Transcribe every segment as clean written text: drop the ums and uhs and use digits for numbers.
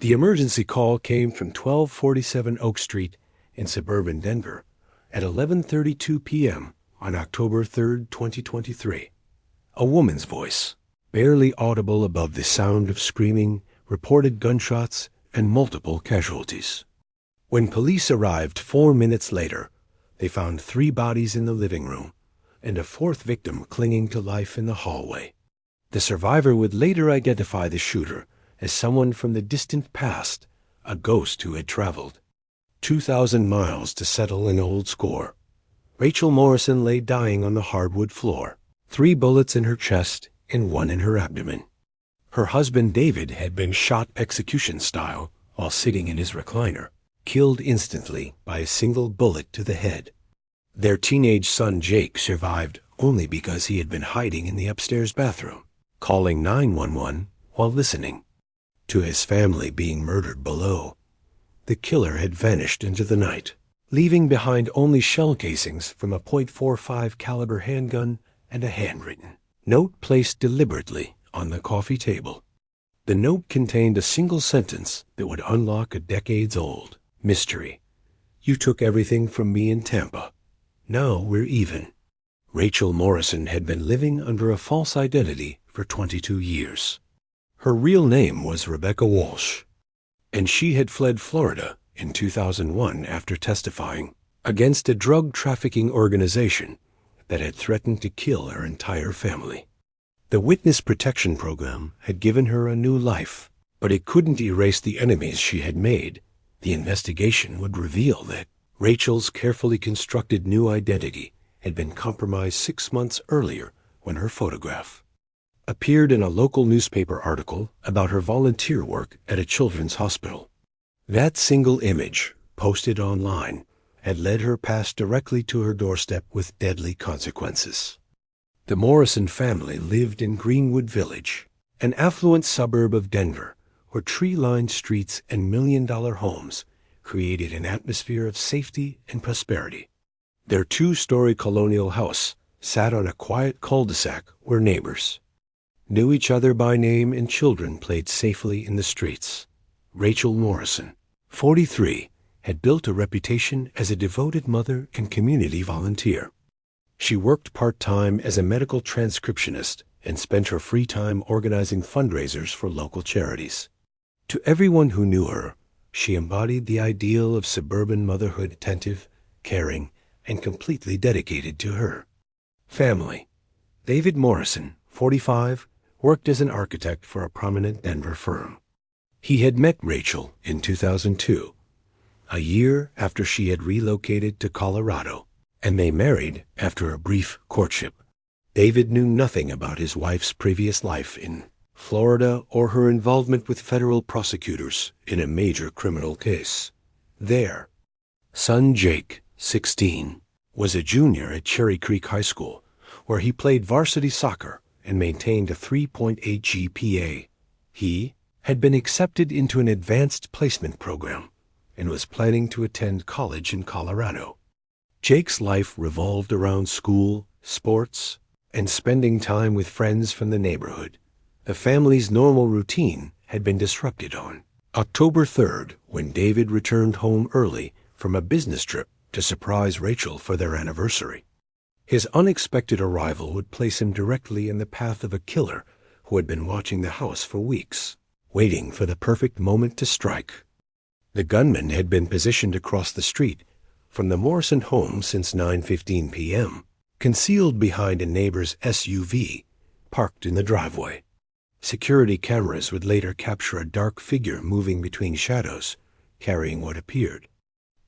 The emergency call came from 1247 Oak Street in suburban Denver at 11:32 p.m. on October 3, 2023. A woman's voice, barely audible above the sound of screaming, reported gunshots and multiple casualties. When police arrived 4 minutes later, they found 3 bodies in the living room and a 4th victim clinging to life in the hallway. The survivor would later identify the shooter as someone from the distant past, a ghost who had traveled 2,000 miles to settle an old score. Rachel Morrison lay dying on the hardwood floor, 3 bullets in her chest and 1 in her abdomen. Her husband David had been shot execution style while sitting in his recliner, killed instantly by a single bullet to the head. Their teenage son Jake survived only because he had been hiding in the upstairs bathroom, calling 911 while listening to his family being murdered below. The killer had vanished into the night, leaving behind only shell casings from a .45 caliber handgun and a handwritten note placed deliberately on the coffee table. The note contained a single sentence that would unlock a decades-old mystery. "You took everything from me in Tampa. Now we're even." Rachel Morrison had been living under a false identity for 22 years. Her real name was Rebecca Walsh, and she had fled Florida in 2001 after testifying against a drug trafficking organization that had threatened to kill her entire family. The Witness Protection Program had given her a new life, but it couldn't erase the enemies she had made. The investigation would reveal that Rachel's carefully constructed new identity had been compromised 6 months earlier when her photograph appeared in a local newspaper article about her volunteer work at a children's hospital. That single image, posted online, had led her past directly to her doorstep with deadly consequences. The Morrison family lived in Greenwood Village, an affluent suburb of Denver, where tree-lined streets and million-dollar homes created an atmosphere of safety and prosperity. Their 2-story colonial house sat on a quiet cul-de-sac where neighbors knew each other by name and children played safely in the streets. Rachel Morrison, 43, had built a reputation as a devoted mother and community volunteer. She worked part-time as a medical transcriptionist and spent her free time organizing fundraisers for local charities. To everyone who knew her, she embodied the ideal of suburban motherhood, attentive, caring, and completely dedicated to her family. David Morrison, 45, worked as an architect for a prominent Denver firm. He had met Rachel in 2002, a year after she had relocated to Colorado, and they married after a brief courtship. David knew nothing about his wife's previous life in Florida or her involvement with federal prosecutors in a major criminal case. Their son Jake, 16, was a junior at Cherry Creek High School, where he played varsity soccer and maintained a 3.8 GPA. He had been accepted into an advanced placement program and was planning to attend college in Colorado. Jake's life revolved around school, sports, and spending time with friends from the neighborhood. The family's normal routine had been disrupted on October 3rd when David returned home early from a business trip to surprise Rachel for their anniversary. His unexpected arrival would place him directly in the path of a killer who had been watching the house for weeks, waiting for the perfect moment to strike. The gunman had been positioned across the street from the Morrison home since 9:15 p.m., concealed behind a neighbor's SUV parked in the driveway. Security cameras would later capture a dark figure moving between shadows, carrying what appeared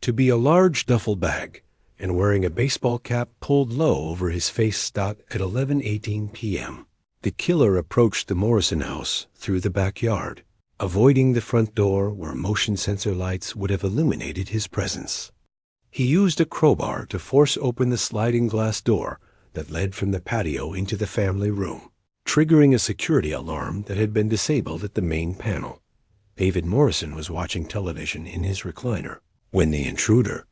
to be a large duffel bag and wearing a baseball cap pulled low over his face. At 11:18 p.m., the killer approached the Morrison house through the backyard, avoiding the front door where motion sensor lights would have illuminated his presence. He used a crowbar to force open the sliding glass door that led from the patio into the family room, triggering a security alarm that had been disabled at the main panel. David Morrison was watching television in his recliner when the intruder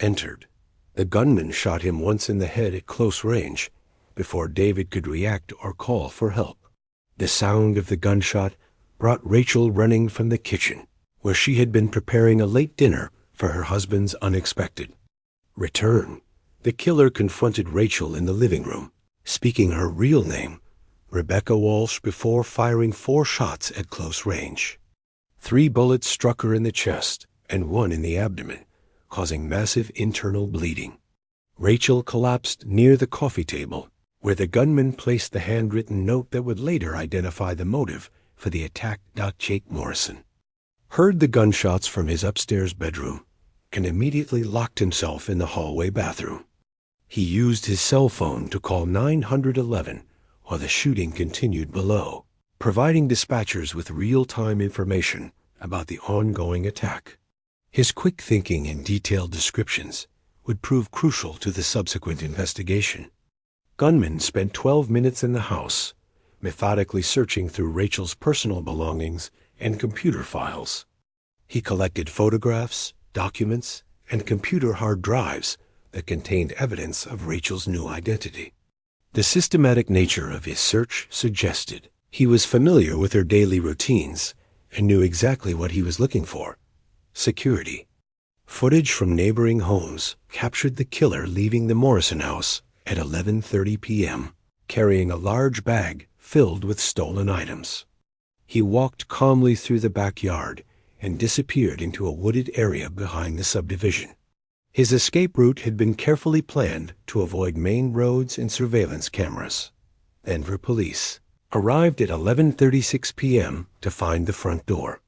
entered. The gunman shot him once in the head at close range before David could react or call for help. The sound of the gunshot brought Rachel running from the kitchen, where she had been preparing a late dinner for her husband's unexpected return. The killer confronted Rachel in the living room, speaking her real name, Rebecca Walsh, before firing 4 shots at close range. 3 bullets struck her in the chest and 1 in the abdomen, causing massive internal bleeding. Rachel collapsed near the coffee table, where the gunman placed the handwritten note that would later identify the motive for the attack. Jake Morrison heard the gunshots from his upstairs bedroom and immediately locked himself in the hallway bathroom. He used his cell phone to call 911 while the shooting continued below, providing dispatchers with real-time information about the ongoing attack. His quick thinking and detailed descriptions would prove crucial to the subsequent investigation. Gunman spent 12 minutes in the house, methodically searching through Rachel's personal belongings and computer files. He collected photographs, documents, and computer hard drives that contained evidence of Rachel's new identity. The systematic nature of his search suggested he was familiar with her daily routines and knew exactly what he was looking for: security. Footage from neighboring homes captured the killer leaving the Morrison house at 11:30 p.m., carrying a large bag filled with stolen items. He walked calmly through the backyard and disappeared into a wooded area behind the subdivision. His escape route had been carefully planned to avoid main roads and surveillance cameras. Denver police arrived at 11:36 p.m. to find the front door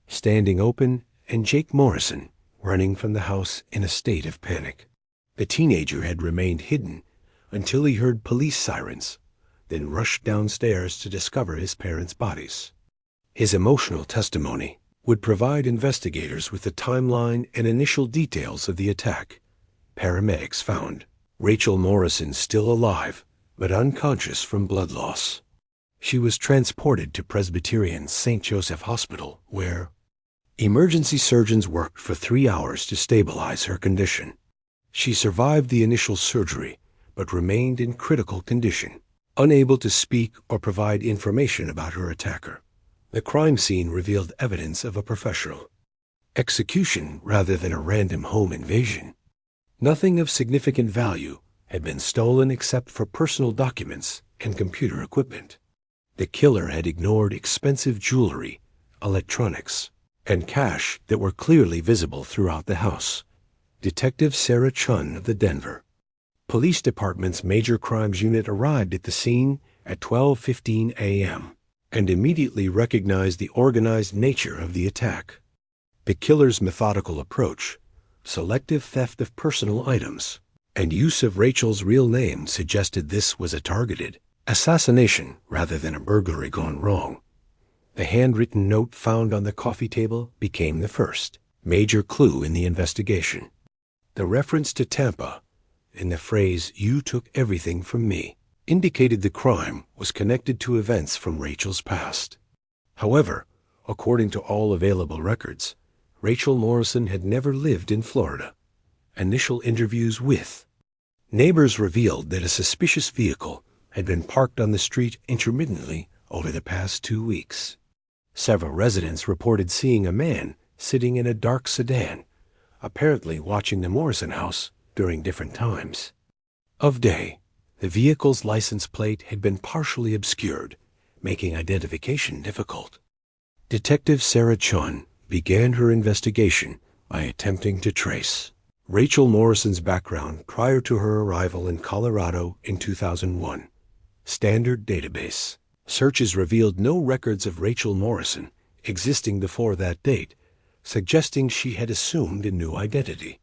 standing open and Jake Morrison running from the house in a state of panic. The teenager had remained hidden until he heard police sirens, then rushed downstairs to discover his parents' bodies. His emotional testimony would provide investigators with the timeline and initial details of the attack. Paramedics found Rachel Morrison still alive, but unconscious from blood loss. She was transported to Presbyterian St. Joseph Hospital, where emergency surgeons worked for 3 hours to stabilize her condition. She survived the initial surgery, but remained in critical condition, unable to speak or provide information about her attacker. The crime scene revealed evidence of a professional execution rather than a random home invasion. Nothing of significant value had been stolen except for personal documents and computer equipment. The killer had ignored expensive jewelry, electronics, and cash that were clearly visible throughout the house. Detective Sarah Chun of the Denver Police Department's Major Crimes Unit arrived at the scene at 12:15 a.m. and immediately recognized the organized nature of the attack. The killer's methodical approach, selective theft of personal items, and use of Rachel's real name suggested this was a targeted assassination rather than a burglary gone wrong. The handwritten note found on the coffee table became the first major clue in the investigation. The reference to Tampa and the phrase, "You took everything from me," indicated the crime was connected to events from Rachel's past. However, according to all available records, Rachel Morrison had never lived in Florida. Initial interviews with neighbors revealed that a suspicious vehicle had been parked on the street intermittently over the past 2 weeks. Several residents reported seeing a man sitting in a dark sedan, apparently watching the Morrison house during different times of day. The vehicle's license plate had been partially obscured, making identification difficult. Detective Sarah Chun began her investigation by attempting to trace Rachel Morrison's background prior to her arrival in Colorado in 2001. Standard database searches revealed no records of Rachel Morrison existing before that date, suggesting she had assumed a new identity.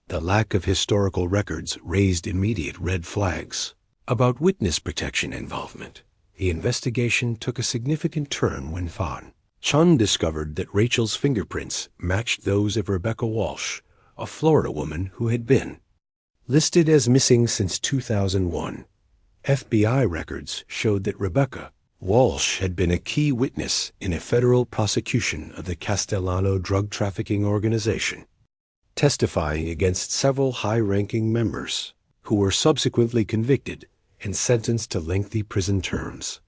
The lack of historical records raised immediate red flags about witness protection involvement. The investigation took a significant turn when Chun discovered that Rachel's fingerprints matched those of Rebecca Walsh, a Florida woman who had been listed as missing since 2001. FBI records showed that Rebecca Walsh had been a key witness in a federal prosecution of the Castellano drug trafficking organization, testifying against several high-ranking members who were subsequently convicted and sentenced to lengthy prison terms.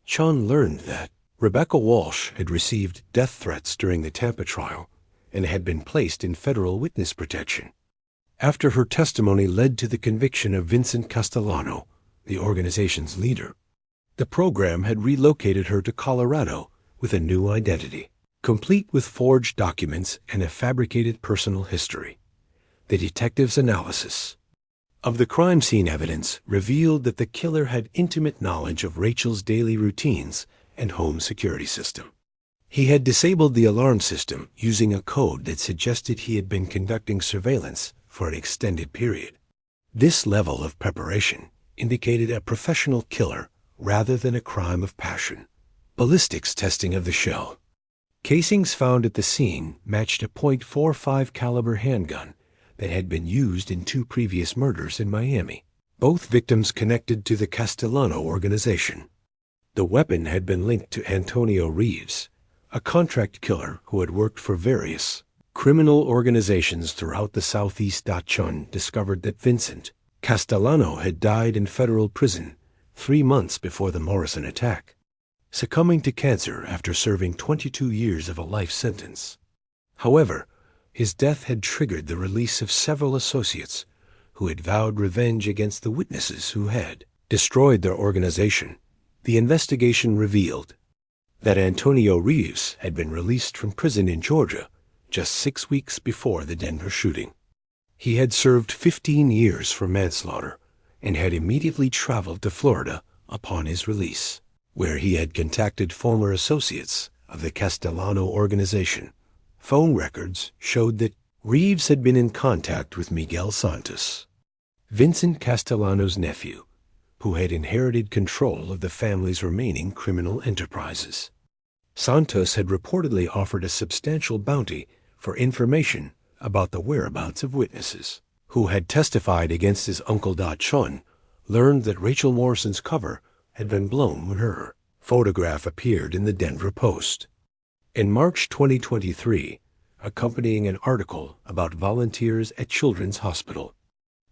Chun learned that Rebecca Walsh had received death threats during the Tampa trial and had been placed in federal witness protection. After her testimony led to the conviction of Vincent Castellano, the organization's leader, the program had relocated her to Colorado with a new identity, complete with forged documents and a fabricated personal history. The detective's analysis of the crime scene evidence revealed that the killer had intimate knowledge of Rachel's daily routines and home security system. He had disabled the alarm system using a code that suggested he had been conducting surveillance for an extended period. This level of preparation indicated a professional killer rather than a crime of passion. Ballistics testing of the shell. Casings found at the scene matched a .45 caliber handgun that had been used in 2 previous murders in Miami, both victims connected to the Castellano organization. The weapon had been linked to Antonio Reeves, a contract killer who had worked for various criminal organizations throughout the southeast. Chun discovered that Vincent Castellano had died in federal prison 3 months before the Morrison attack, succumbing to cancer after serving 22 years of a life sentence. However, his death had triggered the release of several associates who had vowed revenge against the witnesses who had destroyed their organization. The investigation revealed that Antonio Reeves had been released from prison in Georgia just 6 weeks before the Denver shooting. He had served 15 years for manslaughter and had immediately traveled to Florida upon his release, where he had contacted former associates of the Castellano organization. Phone records showed that Reeves had been in contact with Miguel Santos, Vincent Castellano's nephew, who had inherited control of the family's remaining criminal enterprises. Santos had reportedly offered a substantial bounty for information about the whereabouts of witnesses who had testified against his uncle. Chun learned that Rachel Morrison's cover had been blown when her photograph appeared in the Denver Post. In March 2023, accompanying an article about volunteers at Children's Hospital,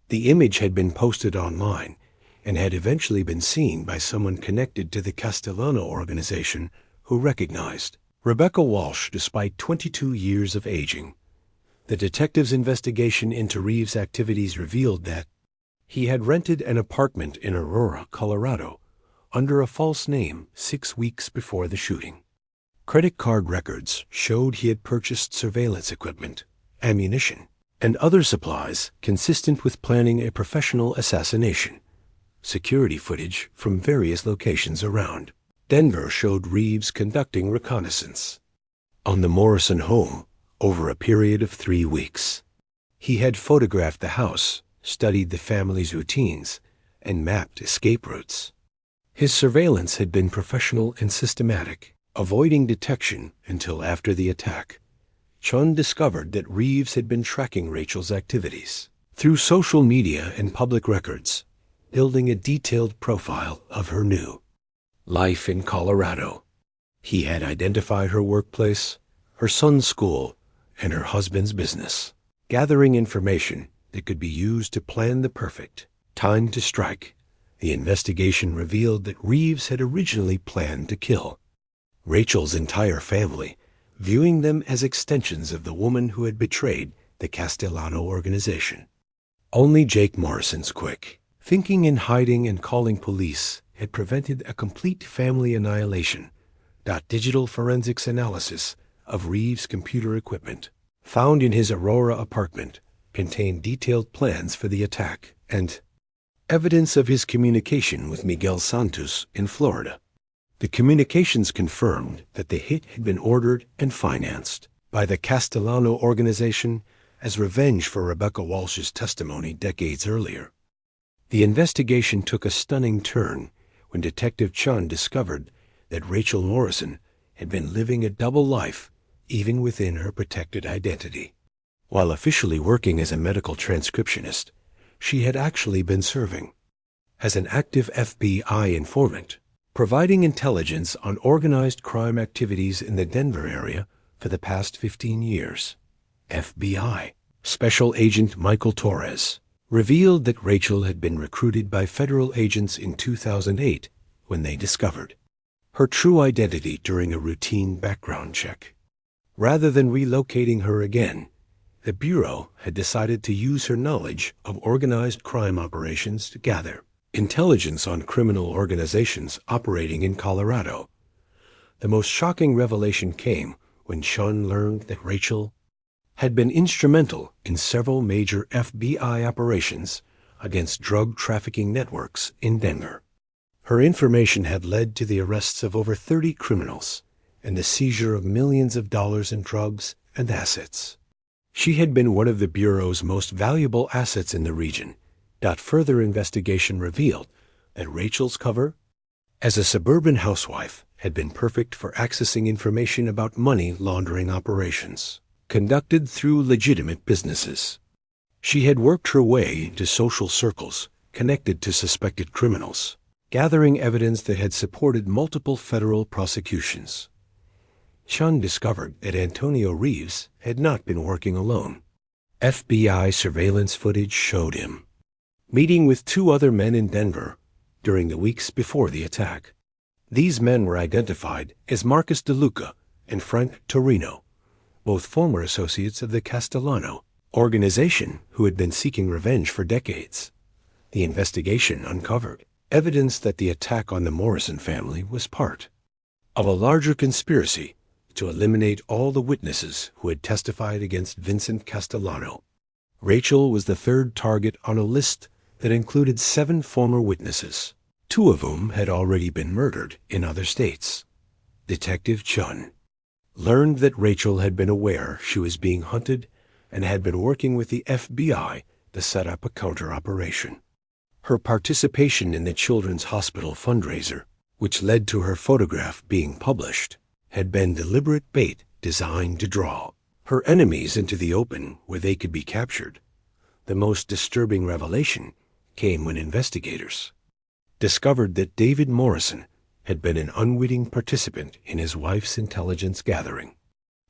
the image had been posted online and had eventually been seen by someone connected to the Castellano organization who recognized Rebecca Walsh despite 22 years of aging. The detective's investigation into Reeves' activities revealed that he had rented an apartment in Aurora, Colorado, under a false name 6 weeks before the shooting. Credit card records showed he had purchased surveillance equipment, ammunition, and other supplies consistent with planning a professional assassination. Security footage from various locations around Denver showed Reeves conducting reconnaissance on the Morrison home over a period of 3 weeks. He had photographed the house, studied the family's routines, and mapped escape routes. His surveillance had been professional and systematic, avoiding detection until after the attack. Chun discovered that Reeves had been tracking Rachel's activities through social media and public records, building a detailed profile of her new life in Colorado. He had identified her workplace, her son's school, and her husband's business, gathering information that could be used to plan the perfect time to strike. The investigation revealed that Reeves had originally planned to kill Rachel's entire family, viewing them as extensions of the woman who had betrayed the Castellano organization. Only Jake Morrison's quick thinking in hiding and calling police had prevented a complete family annihilation. Digital forensics analysis of Reeves' computer equipment found in his Aurora apartment contained detailed plans for the attack and evidence of his communication with Miguel Santos in Florida. The communications confirmed that the hit had been ordered and financed by the Castellano organization as revenge for Rebecca Walsh's testimony decades earlier. The investigation took a stunning turn when Detective Chun discovered that Rachel Morrison had been living a double life even within her protected identity. While officially working as a medical transcriptionist, she had actually been serving as an active FBI informant, providing intelligence on organized crime activities in the Denver area for the past 15 years. FBI Special Agent Michael Torres revealed that Rachel had been recruited by federal agents in 2008 when they discovered her true identity during a routine background check. Rather than relocating her again, the Bureau had decided to use her knowledge of organized crime operations to gather intelligence on criminal organizations operating in Colorado. The most shocking revelation came when Chun learned that Rachel had been instrumental in several major FBI operations against drug trafficking networks in Denver. Her information had led to the arrests of over 30 criminals and the seizure of millions of dollars in drugs and assets. She had been one of the Bureau's most valuable assets in the region. Further investigation revealed that Rachel's cover as a suburban housewife had been perfect for accessing information about money laundering operations conducted through legitimate businesses. She had worked her way into social circles connected to suspected criminals, gathering evidence that had supported multiple federal prosecutions. Chun discovered that Antonio Reeves had not been working alone. FBI surveillance footage showed him meeting with 2 other men in Denver during the weeks before the attack. These men were identified as Marcus DeLuca and Frank Torino, both former associates of the Castellano organization who had been seeking revenge for decades. The investigation uncovered evidence that the attack on the Morrison family was part of a larger conspiracy to eliminate all the witnesses who had testified against Vincent Castellano. Rachel was the 3rd target on a list that included 7 former witnesses, 2 of whom had already been murdered in other states. Detective Chun learned that Rachel had been aware she was being hunted and had been working with the FBI to set up a counter-operation. Her participation in the Children's Hospital fundraiser, which led to her photograph being published, had been deliberate bait designed to draw her enemies into the open where they could be captured. The most disturbing revelation came when investigators discovered that David Morrison had been an unwitting participant in his wife's intelligence gathering.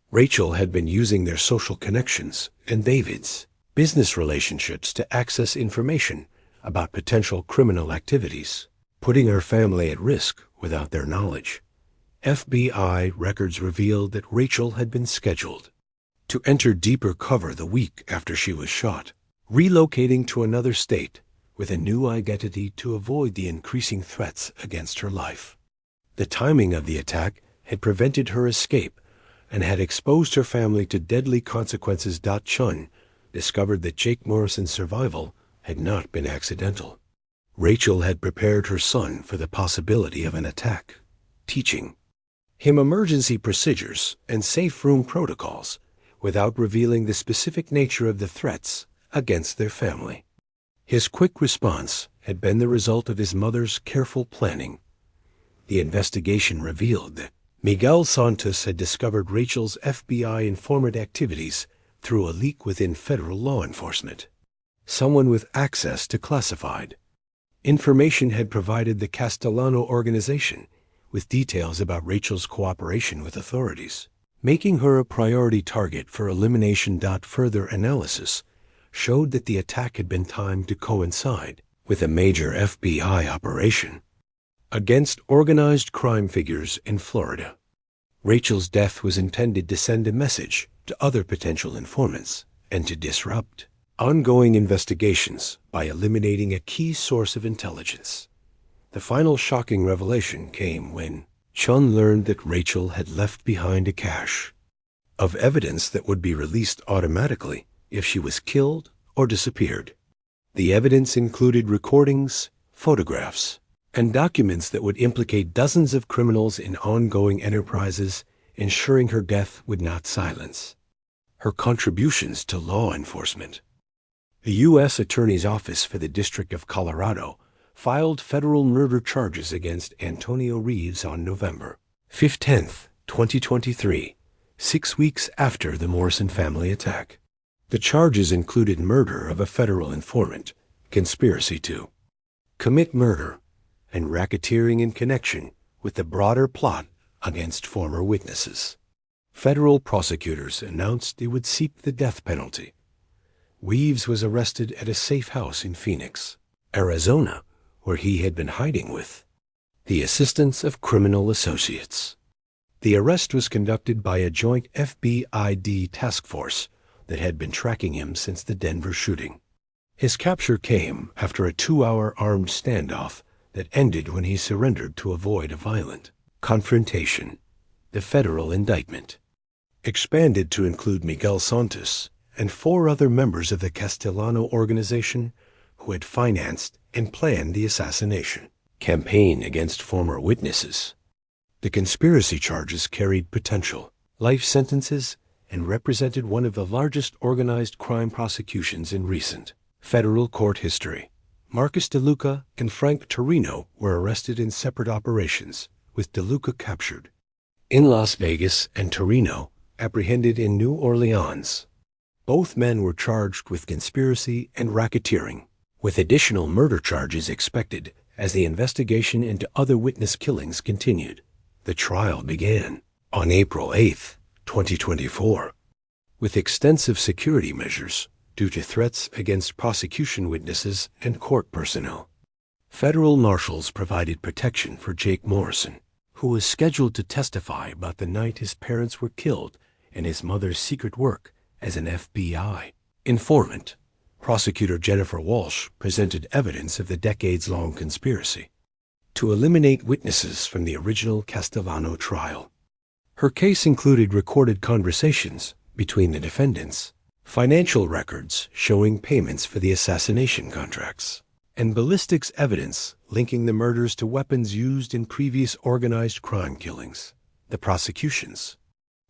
Rachel had been using their social connections and David's business relationships to access information about potential criminal activities, putting her family at risk without their knowledge. FBI records revealed that Rachel had been scheduled to enter deeper cover the week after she was shot, relocating to another state with a new identity to avoid the increasing threats against her life. The timing of the attack had prevented her escape and had exposed her family to deadly consequences. Chun discovered that Jake Morrison's survival had not been accidental. Rachel had prepared her son for the possibility of an attack, teaching him emergency procedures and safe room protocols without revealing the specific nature of the threats against their family. His quick response had been the result of his mother's careful planning. The investigation revealed that Miguel Santos had discovered Rachel's FBI informant activities through a leak within federal law enforcement. Someone with access to classified information had provided the Castellano organization with details about Rachel's cooperation with authorities, making her a priority target for elimination. Further analysis showed that the attack had been timed to coincide with a major FBI operation against organized crime figures in Florida. Rachel's death was intended to send a message to other potential informants and to disrupt ongoing investigations by eliminating a key source of intelligence. The final shocking revelation came when Chun learned that Rachel had left behind a cache of evidence that would be released automatically if she was killed or disappeared. The evidence included recordings, photographs, and documents that would implicate dozens of criminals in ongoing enterprises, ensuring her death would not silence her contributions to law enforcement. The U.S. Attorney's Office for the District of Colorado filed federal murder charges against Antonio Reeves on November 15, 2023, 6 weeks after the Morrison family attack. The charges included murder of a federal informant, conspiracy to commit murder, and racketeering in connection with the broader plot against former witnesses. Federal prosecutors announced they would seek the death penalty. Reeves was arrested at a safe house in Phoenix, Arizona, where he had been hiding with The assistance of criminal associates. The arrest was conducted by a joint FBI task force that had been tracking him since the Denver shooting. His capture came after a 2-hour armed standoff that ended when he surrendered to avoid a violent confrontation. The federal indictment expanded to include Miguel Santos and 4 other members of the Castellano organization who had financed and planned the assassination campaign against former witnesses. The conspiracy charges carried potential life sentences and represented one of the largest organized crime prosecutions in recent federal court history. Marcus DeLuca and Frank Torino were arrested in separate operations, with DeLuca captured in Las Vegas and Torino apprehended in New Orleans. Both men were charged with conspiracy and racketeering, with additional murder charges expected as the investigation into other witness killings continued. The trial began on April 8, 2024, with extensive security measures due to threats against prosecution witnesses and court personnel. Federal marshals provided protection for Jake Morrison, who was scheduled to testify about the night his parents were killed and his mother's secret work as an FBI informant. Prosecutor Jennifer Walsh presented evidence of the decades-long conspiracy to eliminate witnesses from the original Castellano trial. Her case included recorded conversations between the defendants, financial records showing payments for the assassination contracts, and ballistics evidence linking the murders to weapons used in previous organized crime killings. The prosecution's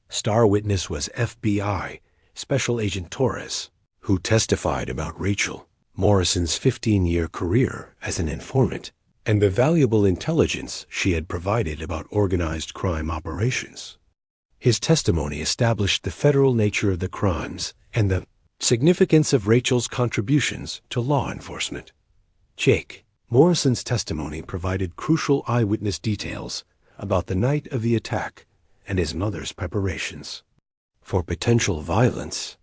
star witness was FBI Special Agent Torres, who testified about Rachel Morrison's 15-year career as an informant and the valuable intelligence she had provided about organized crime operations. His testimony established the federal nature of the crimes and the significance of Rachel's contributions to law enforcement. Jake Morrison's testimony provided crucial eyewitness details about the night of the attack and his mother's preparations for potential violence.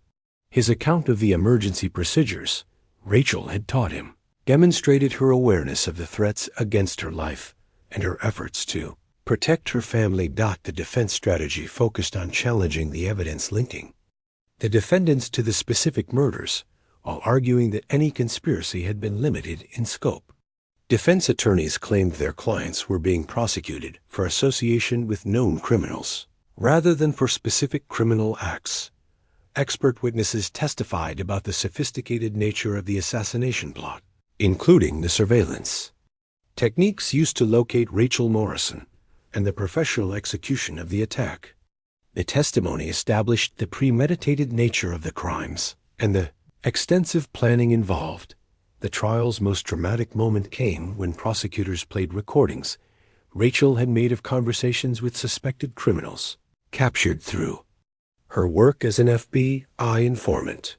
His account of the emergency procedures Rachel had taught him demonstrated her awareness of the threats against her life and her efforts to protect her family. The defense strategy focused on challenging the evidence linking the defendants to the specific murders, while arguing that any conspiracy had been limited in scope. Defense attorneys claimed their clients were being prosecuted for association with known criminals, rather than for specific criminal acts. Expert witnesses testified about the sophisticated nature of the assassination plot, including the surveillance techniques used to locate Rachel Morrison and the professional execution of the attack. The testimony established the premeditated nature of the crimes and the extensive planning involved. The trial's most dramatic moment came when prosecutors played recordings Rachel had made of conversations with suspected criminals, captured through her work as an FBI informant.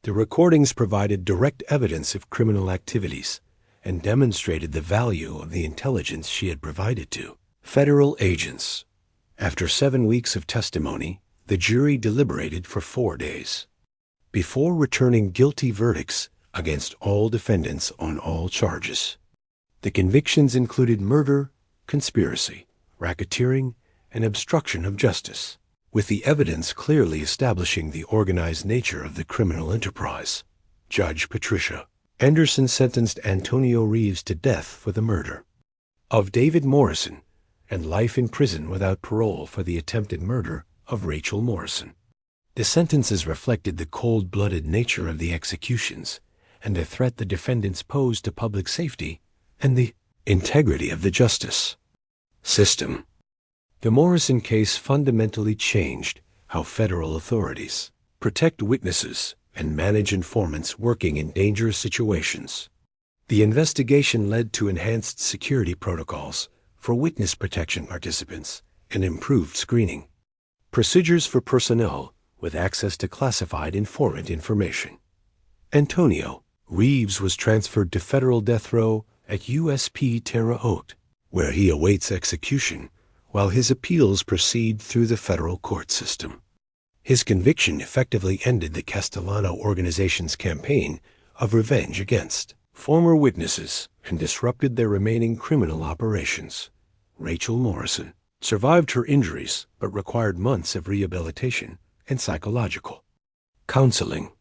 The recordings provided direct evidence of criminal activities and demonstrated the value of the intelligence she had provided to federal agents. After 7 weeks of testimony, the jury deliberated for 4 days before returning guilty verdicts against all defendants on all charges. The convictions included murder, conspiracy, racketeering, and obstruction of justice, with the evidence clearly establishing the organized nature of the criminal enterprise. Judge Patricia Anderson sentenced Antonio Reeves to death for the murder of David Morrison and life in prison without parole for the attempted murder of Rachel Morrison. The sentences reflected the cold-blooded nature of the executions and the threat the defendants posed to public safety and the integrity of the justice system. The Morrison case fundamentally changed how federal authorities protect witnesses and manage informants working in dangerous situations. The investigation led to enhanced security protocols for witness protection participants and improved screening procedures for personnel with access to classified informant information. Antonio Reeves was transferred to federal death row at USP Terre Haute, where he awaits execution while his appeals proceed through the federal court system. His conviction effectively ended the Castellano organization's campaign of revenge against former witnesses and disrupted their remaining criminal operations. Rachel Morrison, survived her injuries but required months of rehabilitation and psychological counseling.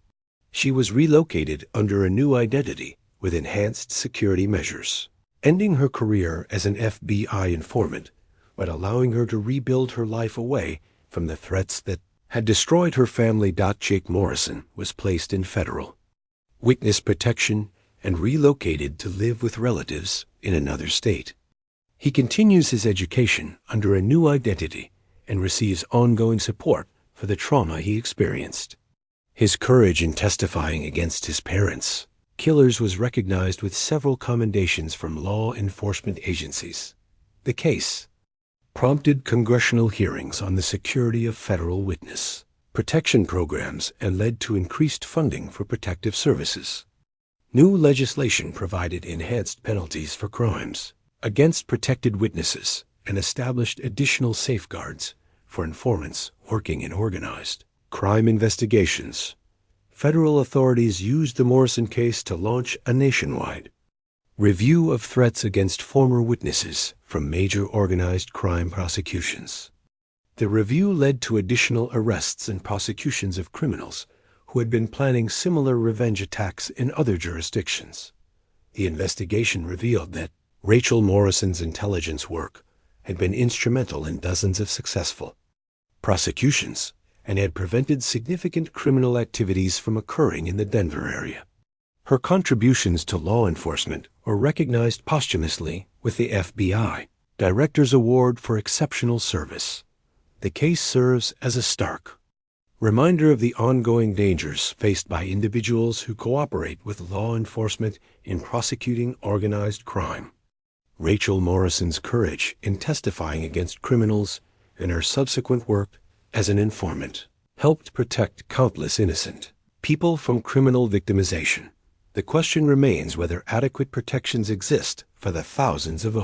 She was relocated under a new identity with enhanced security measures, ending her career as an FBI informant, but allowing her to rebuild her life away from the threats that had destroyed her family. Jake Morrison was placed in federal witness protection and relocated to live with relatives in another state. He continues his education under a new identity and receives ongoing support for the trauma he experienced. His courage in testifying against his parents' killers was recognized with several commendations from law enforcement agencies. The case prompted congressional hearings on the security of federal witness protection programs and led to increased funding for protective services. New legislation provided enhanced penalties for crimes against protected witnesses and established additional safeguards for informants working in organized crime investigations. Federal authorities used the Morrison case to launch a nationwide review of threats against former witnesses from major organized crime prosecutions. The review led to additional arrests and prosecutions of criminals who had been planning similar revenge attacks in other jurisdictions. The investigation revealed that Rachel Morrison's intelligence work had been instrumental in dozens of successful prosecutions and had prevented significant criminal activities from occurring in the Denver area. Her contributions to law enforcement were recognized posthumously with the FBI Director's Award for Exceptional Service. The case serves as a stark reminder of the ongoing dangers faced by individuals who cooperate with law enforcement in prosecuting organized crime. Rachel Morrison's courage in testifying against criminals and her subsequent work as an informant helped protect countless innocent people from criminal victimization. The question remains whether adequate protections exist for the thousands of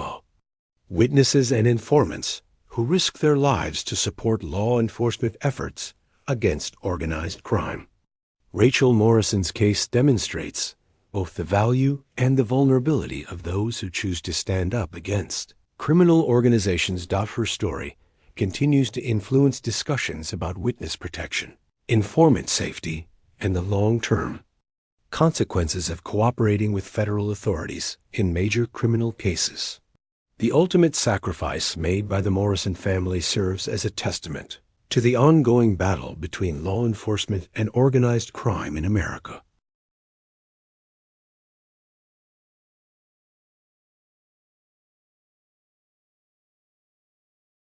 witnesses and informants who risk their lives to support law enforcement efforts against organized crime. Rachel Morrison's case demonstrates both the value and the vulnerability of those who choose to stand up against criminal organizations. Her story continues to influence discussions about witness protection, informant safety, and the long-term consequences of cooperating with federal authorities in major criminal cases. The ultimate sacrifice made by the Morrison family serves as a testament to the ongoing battle between law enforcement and organized crime in America.